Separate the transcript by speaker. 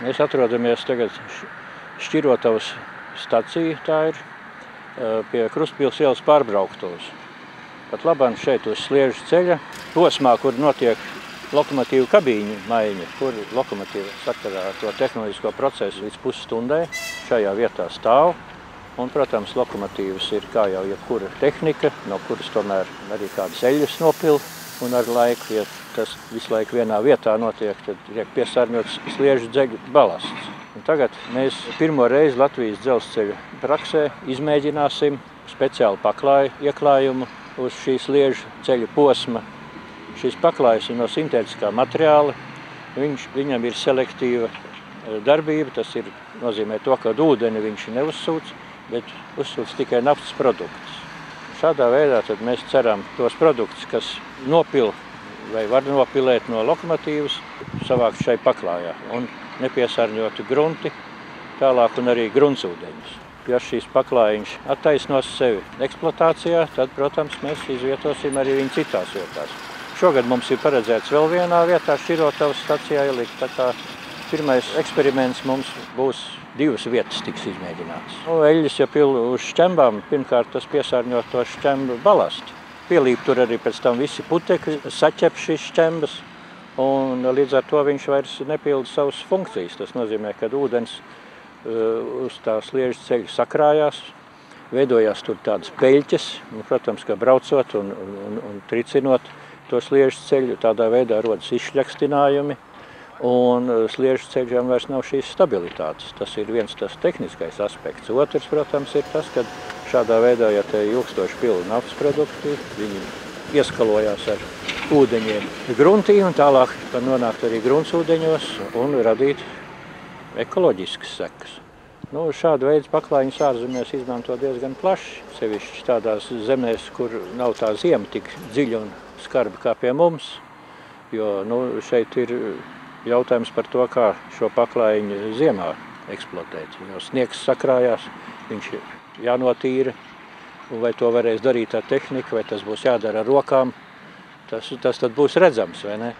Speaker 1: Mēs atrodamies tagad Šķirotavas stacija, tā ir pie Krustpils ielas pārbrauktuvas. Pat labāk šeit uz Sliežu ceļa posmā, kur notiek lokomotīvu kabīņu maiņa, kur lokomotīva sakarā ar to tehnoloģisko procesu līdz pusstundai šajā vietā stāv. Un, protams, lokomotīvas ir kā jau jebkura tehnika, no kuras tomēr arī kādas eļļas nopilda. Un ar laiku, ja tas visu laiku vienā vietā notiek, tad tiek piesārņots Sliežu dzeļu balasts. Un tagad mēs pirmo reizi Latvijas dzelzceļa praksē izmēģināsim speciālu paklāju ieklājumu uz šī Sliežu ceļa posma. Šis paklājs ir no sintētiskā materiāla, viņam ir selektīva darbība, tas nozīmē to, ka ūdeni viņš neuzsūc, bet uzsūc tikai naftas produktus. Šādā veidā tad mēs ceram tos produktus, kas nopil vai var nopilēt no lokomotīvas, savākt šai paklājā un nepiesārņotu grunti tālāk un arī gruntsūdeņus. Ja šīs paklājiņš attaisnos sevi eksploatācijā, tad, protams, mēs izvietosim arī viņu citās vietās. Šogad mums ir paredzēts vēl vienā vietā Šķirotavas stacijā ielikt, tā kā pirmais eksperiments mums būs 2 vietas tiks izmēģināts. Eļļas, ja pil uz šķembām, pirmkārt tas piesārņo to šķembu balastu. Pielīp tur arī pēc tam visi putekļi, saķep šīs šķembas, un līdz ar to viņš vairs nepilda savas funkcijas. Tas nozīmē, ka ūdens uz tā Sliežu ceļu sakrājās, veidojās tur tādas peļķes, un, protams, ka braucot un tricinot to Sliežu ceļu, tādā veidā rodas izšļakstinājumi, un Sliežu ceļam vairs nav šīs stabilitātes. Tas ir viens tas tehniskais aspekts. Otrs, protams, ir tas, ka šādā veidā, ja te ilgstoši pilda naftas produkti, viņi ieskalojās ar ūdeņiem gruntī un tālāk var nonākt arī gruntsūdeņos un radīt ekoloģiskas sekas. Šādu veidu paklājiņus ārzemēs izmanto diezgan plaši, sevišķi tādās zemēs, kur nav tā zema tik dziļa un skarba kā pie mums, jo šeit ir jautājums par to, kā šo paklājiņu ziemā eksploatēt. Jo sniegs sakrājās, viņš ir jānotīra, un vai to varēs darīt ar tehniku, vai tas būs jādara ar rokām, tas tad būs redzams, vai ne?